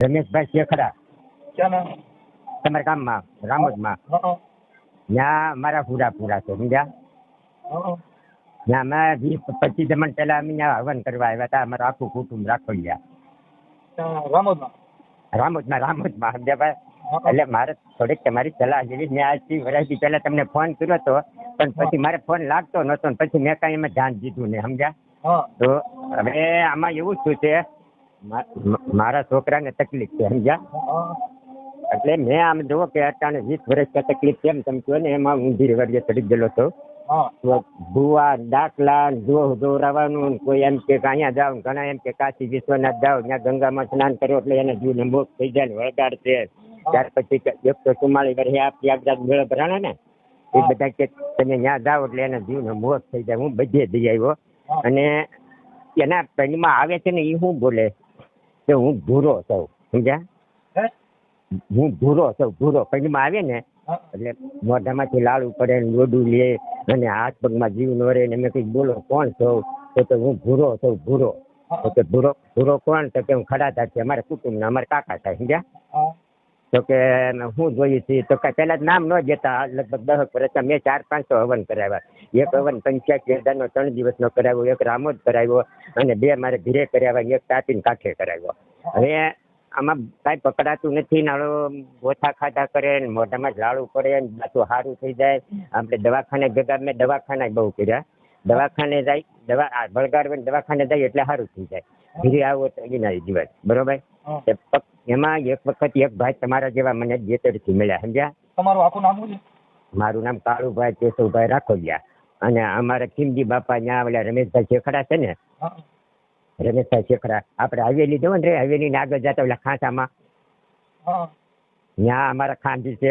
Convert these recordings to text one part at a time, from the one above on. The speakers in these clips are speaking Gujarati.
રમેશભાઈ શેખડા ક્યાં તમારા ગામમાં રામોદમાં ત્યાં મારા પૂરા છે સમજ્યા. ત્યાં અમે 20-25 જમણ પહેલા અમે ત્યાં હવન કરવા આવ્યા હતા. અમારું આખું કુટુંબ રાખોડિયા રામોદમાં સમજ્યા ભાઈ. એટલે મારે થોડીક તમારી સલાહ જેવી મેં આજથી વર્ષથી પહેલા તમને ફોન કર્યો હતો, પણ પછી મારે ફોન લાગતો નતો, પછી મેં કાંઈ એમાં ધ્યાન દીધું ને સમજ્યા. તો હવે આમાં એવું શું છે, મારા છોકરાને તકલીફ છે સમજ્યા. એટલે મેં આમ જુઓ કે અત્યારે 20 વર્ષ તકલીફ કેમ તમે કહો ને એમાં ઊંધી વર્ગે ચડી ગયેલો હતો. ભૂવા દાખલા દોરાવાનું, કોઈ એમ કે અહીંયા જાવ, ઘણા એમ કે કાશી વિશ્વનાથ જાવ, ત્યાં ગંગામાં સ્નાન કરો એટલે એને જીવને મોક્ષ થઈ જાય વળગાડ છે. ત્યાર પછી 144 વર્ષે આ પ્રયાગરાજ મેળો ભરાણો ને, એ બધા કે તમે ત્યાં જાઓ એટલે એને જીવને મોક્ષ થઈ જાય. હું બધે જઈ આવ્યો અને એના પેનમાં આવે છે ને એ શું બોલે કે હું ભૂરો છું સમજ્યા. હું ભૂરો પેનમાં આવે ને એટલે મોઢામાંથી લાડુ પડે, લોડું લે અને હાથ પગમાં જીવ ન રહે. મેં કઈ બોલો કોણ છો? તો હું ભૂરો છું. ભૂરો કોણ? તો કે હું ખડાધાર છે, અમારા કુટુંબના અમારા કાકા થાય સમજ્યા. તો કે હું જોયું છે તો કે પેલા નામ ન દેતા. લગભગ 10 વર્ષ મેં 400-500 હવન કરાવ્યા. એક હવન 85,000 3 દિવસનો કરાવ્યો, એક રામોદ કરાવ્યો અને 2 મારે ઘીરે કરાવ્યા, એક તાપીને કાંઠે કરાવ્યો. હવે આમાં કાંઈ પકડાતું નથી. નાળો ઓછા ખાધા કરે, મોઢામાં જ લાડુ પડે, પાછું સારું થઈ જાય. આપણે દવાખાને ભેગા મેં દવાખાના બહુ કર્યા. દવાખાને જાય બળગાડ દવાખાને જાય એટલે સારું થઈ જાય. ઘીરે આવો તો એના દિવસ બરોબર. એમાં એક વખત એક ભાઈ તમારા જેવા મને જેતરથી મળ્યા સમજ્યા. તમારું આખું નામ શું છે? મારું નામ કાળુભાઈ કેશવભાઈ રાખોડિયા. અને અમારા ખીમજી બાપા ત્યાં ઓલા રમેશભાઈ શેખડા છે ને, રમેશભાઈ શેખડા આપણે હવેલી જવો ને હવેલી ને આગળ જતા ઓલા ખાંચામાં ત્યાં અમારા ખાંજી છે,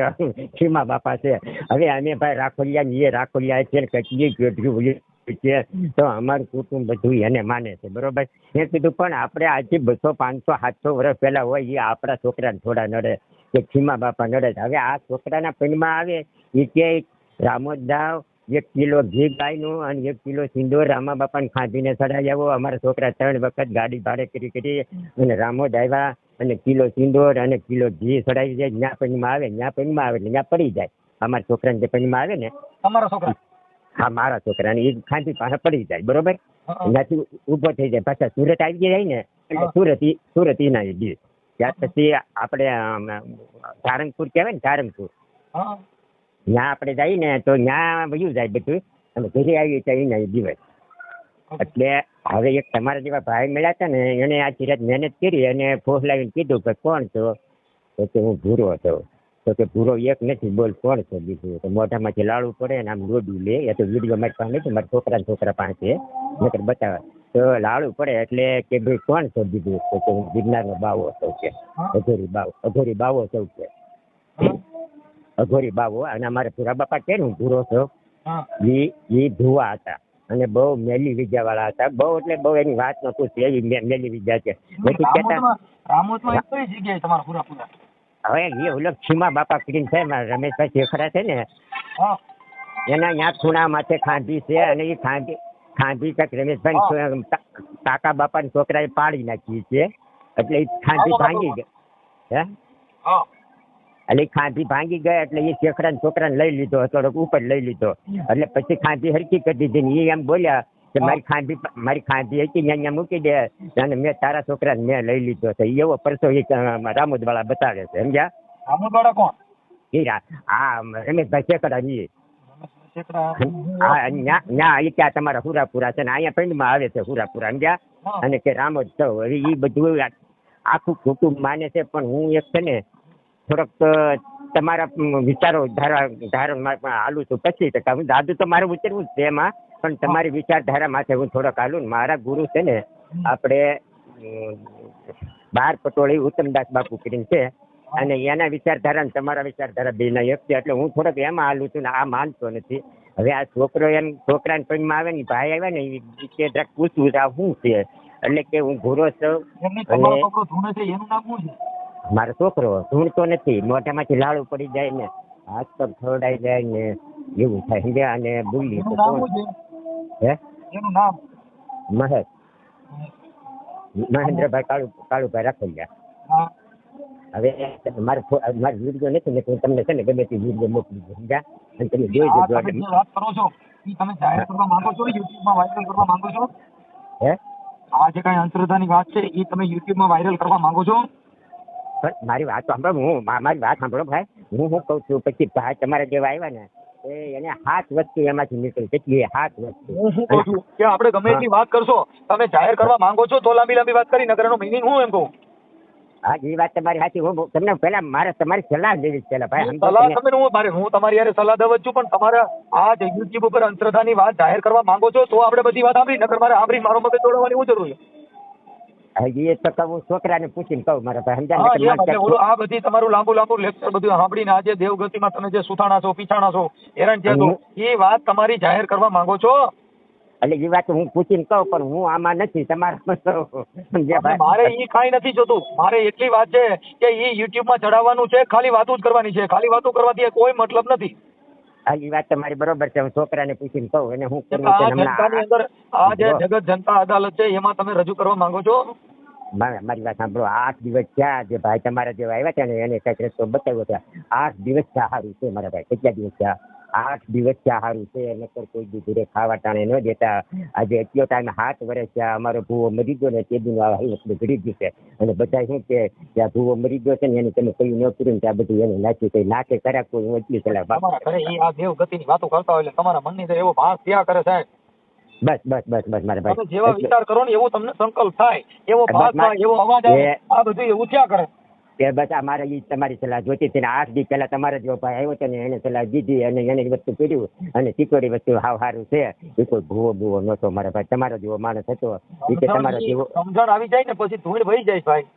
ખીમા બાપા છે. હવે અમે ભાઈ રાખોડિયા છે કેટલી કેટલી છે, તો અમારું કુટુંબ બધું એને માને છે બરોબર. એ કીધું પણ આપણે આજે 200, 500, 700 વર્ષ પહેલા હોય એ આપણા છોકરાને થોડા નડે કે ખીમા બાપા નડે. હવે આ છોકરાના પૈણમાં આવે એ કે રામોદ જાવ, 1 કિલો ઘી ગાયનું અને 1 કિલો સિંદૂર રામા બાપાને ખાંધીને ચડાવી આવો. અમારા છોકરા 3 વખત ગાડી ભાડે કરી અને રામોદ આવ્યા અને કિલો સિંદૂર અને કિલો ઘી ચડાવી જાય. જ્યાં પૈણમાં આવે એટલે ત્યાં પડી જાય. અમારા છોકરાને જે પૈણમાં આવે ને, તમારા છોકરા? હા મારા છોકરાને એ ખાંધી પાસે પડી જાય બરોબર. ત્યાંથી ઉભો થઈ જાય. પાછા સુરત આવી જાય ને એટલે સુરત એના દી. ત્યાર પછી આપણે સારંગપુર કહેવાય ને, સારંગપુર ત્યાં આપણે જઈએ ને તો ત્યાં વયું જાય બધું અને ઘરે આવી ત્યાં એના દિવસ. એટલે હવે એક તમારા જેવા ભાઈ મળ્યા હતા ને, એને આખી રાત મહેનત કરી અને ફોસલાવીને કીધું કે કોણ છો? તો કે હું ભૂરો હતો. તો કે ભૂરો એક નથી, બોલ કોણ છે બીજું? તો મોઢામાંથી લાડુ પડે ને આમ લોડું લે. એ તો વિડીયો મારી પાસે નથી, મારા છોકરા પાસે નકર બતાવે. તો લાડુ પડે એટલે કે ભાઈ કોણ છે બીજું? તો કે હું ગિરનારનો બાવો સૌ કે અઘોરી બાવો સૌ કે અઘોરી બાવો. અને અમારે ભૂરા બાપા કે હું ભૂરો છું એ ભૂવા હતા અને બહુ મેલી વિદ્યા વાળા હતા. બહુ એટલે બહુ એની વાત ન પૂછે એવી મેલી વિદ્યા છે. હવે એ ઓલો ખીમા બાપા કરીને છે રમેશભાઈ શેખડા છે ને, એના ત્યાં ખૂણા માથે ખાંધી છે અને એ ખાંધી કંઈક રમેશભાઈ કાકા બાપાના છોકરાએ પાડી નાખી છે. એટલે એ ખાંધી ભાંગી ગઈ એટલે ખાંધી ભાંગી ગયા એટલે એ શેખડાના છોકરાને લઈ લીધો, થોડોક ઉપર લઈ લીધો. એટલે પછી ખાંધી હરકી કરી દીધી. એ એમ બોલ્યા કે મારી ખાંધી હતી ત્યાં મૂકી દે અને મેં તારા છોકરાને મેં લઈ લીધો છે. એવો પરસો એ રામોદ વાળા બતાવે છે સમજ્યા. રામોદ વાળા કોણ? એ હા રમેશભાઈ શેખડા ની. હા એ ક્યાં તમારા હુરાપુરા છે ને અહીંયા પિંડમાં આવે છે હુરાપુરા સમજ્યા. અને કે રામોદ છો. હવે એ બધું આખું કુટુંબ માને છે. પણ હું એક છે ને થોડોક તમારા વિચારો ધારણ હાલું છું 25%. હું દાદુ તો મારે ઉતરવું જ છે એમાં, પણ તમારી વિચારધારા માથે હું થોડોક હાલું. મારા ગુરુ છે ને આપણે 12 પટોળી ઉત્તમદાસ બાપુ કરીને છે અને એના વિચારધારા ને તમારા વિચારધારા બે ના એક છે. એટલે હું થોડોક એમાં હાલું છું ને આ માનતો નથી. હવે આ છોકરો છોકરાને પૈણમાં આવે ને ભાઈ આવ્યા ને એ જરાક પૂછવું આ શું છે. એટલે કે હું ભૂરો છું. મારો છોકરો ધૂણતો નથી, મોઢામાંથી લાડુ પડી જાય ને હાથ પગ ખવડાઈ જાય ને એવું થાય સમજ્યા. અને બોલી તો મહેન્દ્રભાઈ કાળુભાઈ રાખોડિયા. હવે મારો વિડીયો નથી ને હું તમને છે ને ગમે તે વિડીયો મોકલી દઉં સમજ્યા અને તમે જોઈ આ દેજો તમે એટલે જે વાત કરો છો એ તમે જાહેર કરવા માંગો છો યુટ્યુબમાં વાયરલ કરવા માંગો છો? હે આ જે કાંઈ અંધશ્રદ્ધાની વાત છે એ તમે યુટ્યુબમાં વાયરલ કરવા માંગો છો? પણ મારી વાત સાંભળો મારી વાત સાંભળો ભાઈ હું કહું છું પછી ભાઈ તમારા જેવા આવ્યા ને એને 7 વસ્તુ એમાંથી નીકળી કેટલી 7 વસ્તુ હું શું કહું છું કે આપણે ગમે એટલી વાત કરશો તમે જાહેર કરવા માંગો છો તો લાંબી વાત કરી નકર એનો મિનિંગ હું એમ કહું. હા એ વાત તમારી સાચી હું તમને પહેલા મારે તમારી સલાહ લેવી છે પેલા ભાઈ સલાહ તમે હું તમારી યારે સલાહ દઉં છું પણ તમારે આ જે યુટ્યુબ ઉપર અંધશ્રદ્ધાની વાત જાહેર કરવા માંગો છો તો આપણે બધી વાત સાંભળી નકર મારે સાંભળી મારો મગજ દોડવાની શું જરૂર છે? એ તો કહું છોકરાને પૂછીને કહું મારા ભાઈ હા સમજાય એમ એટલે ઓલું આ બધી તમારું લાંબુ લેક્ચર બધું સાંભળીને આજે દેવગતિમાં તમે જે સુથાણા છો પીછાણા છો હેરાન થયા છો એ વાત તમારી જાહેર કરવા માંગો છો? એટલે એ વાત હું પૂછીને કહું પણ હું આમાં નથી તમારા મારે ઈ કાંઈ નથી જોતું મારે એટલી વાત છે કે ઈ યુટ્યુબમાં ચડાવવાનું છે ખાલી વાતો જ કરવાની છે ખાલી વાતો કરવાથી કોઈ મતલબ નથી. હા એ વાત તમારી બરોબર છે હું છોકરાને પૂછીને કહું એને હું એટલે આ જનતાની અંદર આ જે જગત જનતા અદાલત છે એમાં તમે રજૂ કરવા માંગો છો? મારી વાત સાંભળો 8 દિવસ થયા જે ભાઈ તમારા જેવા આવ્યા છે ને એને કઈક રસ્તો બતાવ્યો છે 8 દિવસ સારું છે મારા ભાઈ કેટલા દિવસ થયા 8 દિવસ સારું છે નકર કોઈ દી ઘરે ખાવા ટાણે ન દેતા આજે એટલો ટાઈમ 7 વર્ષ થયા અમારો ભૂવો મરી ગયો ને તે દિન એટલે ઘડી ગયું છે અને બધા શું કે ત્યાં ભૂવો મરી ગયો છે ને એને તમે કયું ન કર્યું ત્યાં બધું એને નાખ્યું કઈ નાખે કરાક હું એટલી સલાહ તમારા ઘરે ઈ આ દેવગતિની વાતો કરતા હોય એટલે તમારા મનની અંદર એવો ભાસ થયા કરે સાહેબ. બસ મારા ભાઈ તમે જેવા વિચાર કરો ને એવો તમને સંકલ્પ થાય એવો ભાસ થાય એવો અવાજ આવે આ બધું એવું થયા કરે. એ બસ આ મારે ઈ તમારી સલાહ જોતી હતી ને 8 દી પહેલા તમારા જેવો ભાઈ આવ્યો હતો ને એને સલાહ દીધી અને એને વસ્તુ કર્યું અને ટીકોરી વસ્તુ હાવ સારું છે એ કોઈ ભૂવો નહોતો મારા ભાઈ તમારો જેવો માણસ હતો એ કે તમારો જેવો સમજણ આવી જાય ને પછી ધૂળ વહી જાય ભાઈ.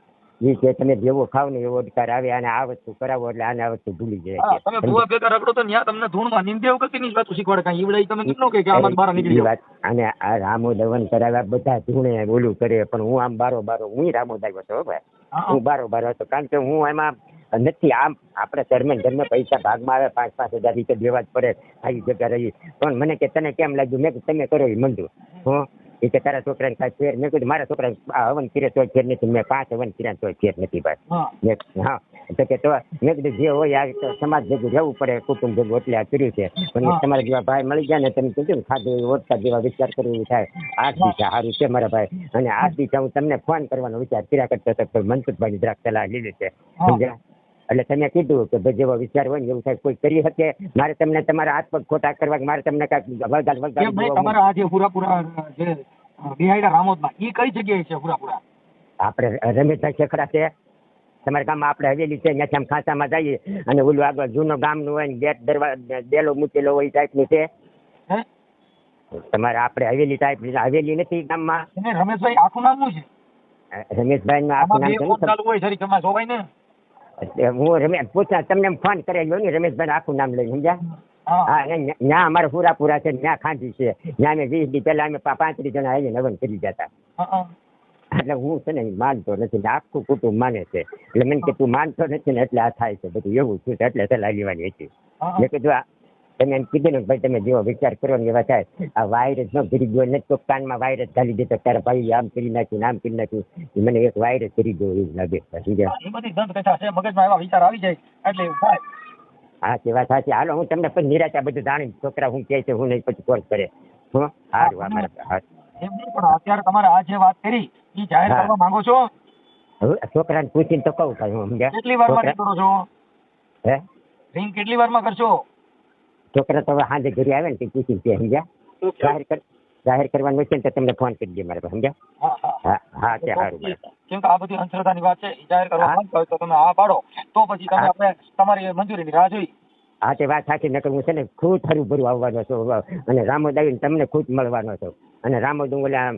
એ કે તમે જેવો ખાવ ને એવો અધિકાર આવે અને આ વસ્તુ કરાવો એટલે આને આ વસ્તુ ભૂલી જાય તમે ભૂવા ભેગા રખડો તો ત્યાં તમને ધૂળમાં નિંદેવ કરતી વાતો શીખવાડે કાંઈ ઈવડે તમે કેટલો કે આમાં બહાર નીકળી વાત અને આ રામો દવન કરાવ્યા બધા ધૂણે ઓલું કરે પણ હું આમ બારો હું રામો દાવ્યો હતો ભાઈ હું બારો હતો કારણ કે હું એમાં નથી આમ આપણે ધર્મે પૈસા ભાગમાં આવે 5,000 રીતે દેવા જ પડે આવી જગ્યા રહી પણ મને કે તને કેમ લાગ્યું મેં તમે કરો એ મંજૂર હું એ કે તારા છોકરાને કાંઈ ફેર મેં કીધું મારા છોકરા હવન કરે તો ફેર નથી મેં 5 હવન કર્યા તો ફેર નથી ભાઈ હા તો કે તો મેં કીધું જે હોય આ સમાજ ભેગું રહેવું પડે કુટુંબ ભેગું એટલે આ કર્યું છે પણ તમારા જેવા ભાઈ મળી જાય ને તમે કીધું ને ખાધું ઓછા જેવા વિચાર કરવું એવું થાય 8 દિવસ સારું છે મારા ભાઈ અને 8 દિવસ હું તમને ફોન કરવાનો વિચાર કર્યા કરતો હતો મનસુખભાઈની જરાક સલાહ લીધી છે સમજ્યા એટલે તમે કીધું કે ભાઈ જેવો વિચાર હોય ને એવું થાય કોઈ કરી શકે મારે તમને તમારા હાથ પગ ખોટા કરવા મારે તમને કાંઈક વળગાડ તમારા આ જે પૂરા જે બિહાઈડા રામોદમાં ઈ કઈ જગ્યાએ છે પૂરા આપણે રમેશભાઈ શેખડા છે તમારા ગામમાં આપણે હવેલી છે ત્યાંથી આમ ખાંસામાં જઈએ અને ઓલું આગળ જૂનો ગામનું હોય ને ગેટ દરવાજો ડેલો મૂકેલો હોય એ ટાઈપનું છે તમારે આપણે હવેલી ટાઈપ હવેલી નથી ગામમાં રમેશભાઈ આખું નામ શું છે? રમેશભાઈ નું આખું નામ ચાલુ હોય જરી તમારે જોવાય ને હું રમેશ પૂછા તમને ફોન કરેલો ને રમેશભાઈ આખું નામ લઈને સમજ્યા હા ત્યાં અમારે પૂરા છે ત્યાં ખાંધી છે ત્યાં અમે 20 દી પહેલા અમે 35 જણા આવીને હવન કરી જતા એટલે હું છે ને માનતો નથી આખું કુટુંબ માને છે એટલે મને કે તું માનતો નથી ને એટલે આ થાય છે બધું એવું છું એટલે સલાહ લેવાની હતી મેં કીધું તમે એમ કીધું ને ભાઈ તમે જેવો વિચાર કરો ને એવા થાય આ વાયરસ ન કરી ગયો નથી તો કાનમાં વાયરસ ચાલી દેતો તારા ભાઈ આમ કરી નાખ્યું આમ કરી નાખ્યું મને એક વાયરસ કરી ગયો એવું લાગે મગજમાં એવા વિચાર આવી જાય એટલે એવું થાય. હા તે વાત સાચી હાલો હું તમને પછી નિરાશા બધું જાણી છોકરા હું કહે છે હું નહીં પછી કોલ કરે હું સારું અમારા પણ અત્યારે તમારે આ જે વાત કરી એ જાહેર કરવા માંગો છો? છોકરાને પૂછીને તો કહું ભાઈ હું સમજ્યા કેટલી વારમાં કરો છો? હે રિંગ કેટલી વારમાં કરશો? છોકરા તો હવે સાંજે ઘરે આવે ને તે પૂછી સમજ્યા જાહેર કરવાનું છે ને તો તમને ફોન કરી દે મારે સમજ્યા હા તે સારું કેમ કે આ બધી અંધશ્રદ્ધાની વાત છે એ જાહેર કરવા માંગતા હોય તો તમે આ પાડો તો પછી તમે આપણે તમારી મંજૂરીની રાહ જોઈ. હા તે વાત સાચી નકર હું છે ને ખુદ હરું ભરું આવવાનો છું અને રામોદ આવીને તમને ખુદ મળવાનો છું અને રામોદ ઓલા